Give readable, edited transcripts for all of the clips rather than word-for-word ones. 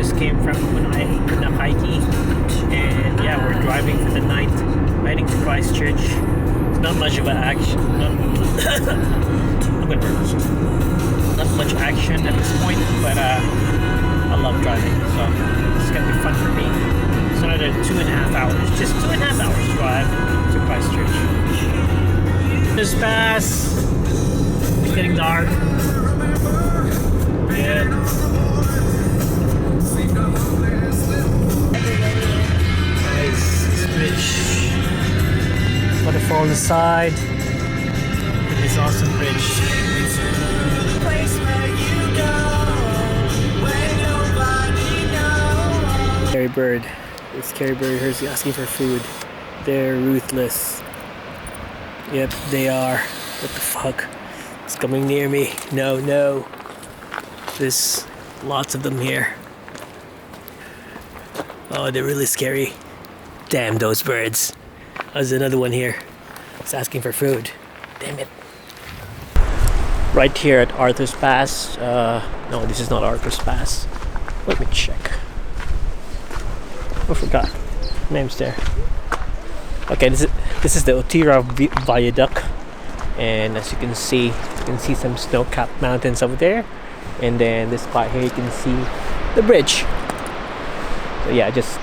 just came from Kaiki, and yeah, we're driving for the night, heading to Christchurch. Not much of an action. Not much action at this point, but I love driving, so it's gonna be fun for me. It's another 2.5 hours, just 2.5 hours drive to Christchurch. This pass. It's getting dark. Yeah. Nice. This bridge. Waterfall on the side. This awesome bridge. Scary bird. This scary bird here is asking for food. They're ruthless. Yep, they are. What the fuck? It's coming near me. No, no. There's lots of them here. Oh, they're really scary. Damn those birds. There's another one here. It's asking for food. Damn it. Right here at Arthur's Pass. No, this is not Arthur's Pass. Let me check. I forgot. Name's there. Okay, this is the Otira Viaduct, and as you can see some snow-capped mountains over there, and then this spot here you can see the bridge. So yeah, I just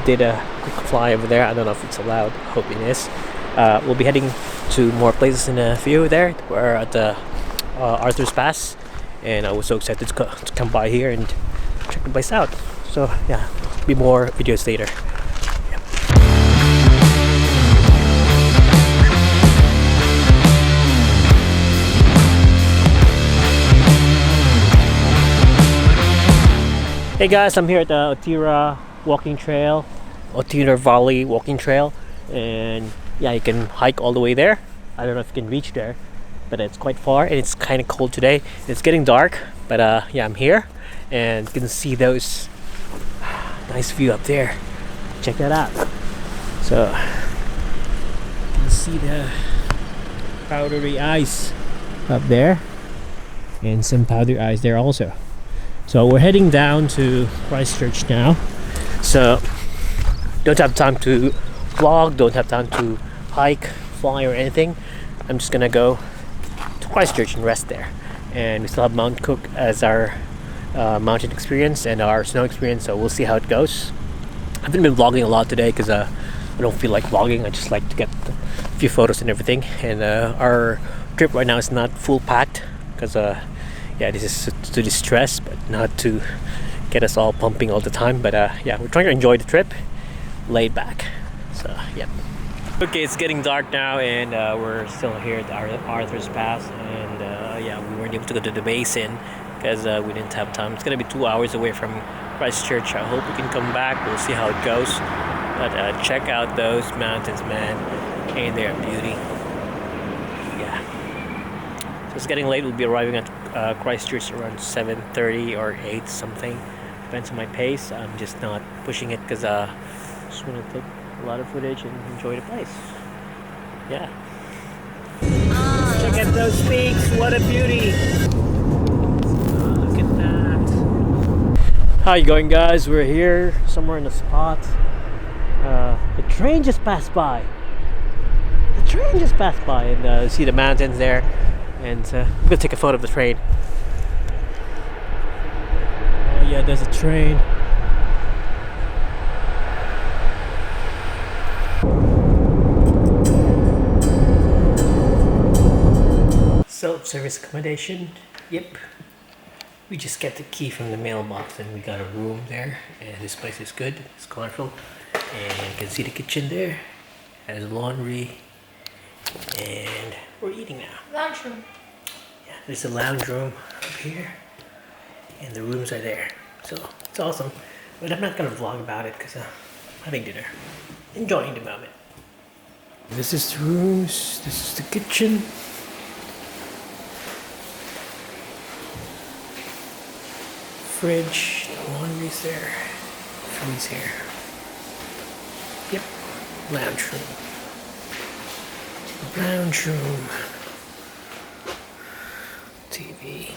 did a quick fly over there. I don't know if it's allowed. I hope it is. We'll be heading to more places in a few there. We're at the Arthur's Pass, and I was so excited to come by here and check the place out. So yeah, be more videos later. Hey guys, I'm here at the Otira Valley walking trail, and yeah, you can hike all the way there. I don't know if you can reach there, but it's quite far and it's kind of cold today. It's getting dark, but yeah, I'm here, and you can see those nice view up there. Check that out. So you can see the powdery ice up there, and some powdery ice there also. So we're heading down to Christchurch now. So don't have time to vlog, don't have time to hike, fly or anything. I'm just gonna go to Christchurch and rest there. And we still have Mount Cook as our mountain experience and our snow experience, so we'll see how it goes. I haven't been vlogging a lot today because I don't feel like vlogging. I just like to get a few photos and everything. And our trip right now is not full packed because yeah, this is to distress, but not to get us all pumping all the time. But yeah, we're trying to enjoy the trip, laid back. So yeah. Okay, it's getting dark now, and we're still here at Arthur's Pass, and yeah, we weren't able to go to the basin because we didn't have time. It's gonna be 2 hours away from Christchurch. I hope we can come back. We'll see how it goes. But check out those mountains, man. Ain't they a beauty? Yeah. So it's getting late. We'll be arriving at Christchurch around 7:30 or 8 something. Depends on my pace. I'm just not pushing it because I just want to take a lot of footage and enjoy the place. Yeah. Check out those peaks. What a beauty. Look at that. How you going, guys? We're here somewhere in a spot. The train just passed by. The train just passed by, and see the mountains there. And I'm gonna take a photo of the train. Oh yeah, there's a train. Self-service accommodation. Yep. We just get the key from the mailbox and we got a room there. And this place is good. It's colorful. And you can see the kitchen there. Has laundry. And we're eating now. Lounge room. Yeah, there's a lounge room up here. And the rooms are there. So it's awesome. But I'm not going to vlog about it because I'm having dinner. Enjoying the moment. This is the rooms. This is the kitchen. Fridge. The laundry's there. Food's here. Yep. Lounge room. Lounge room. TV.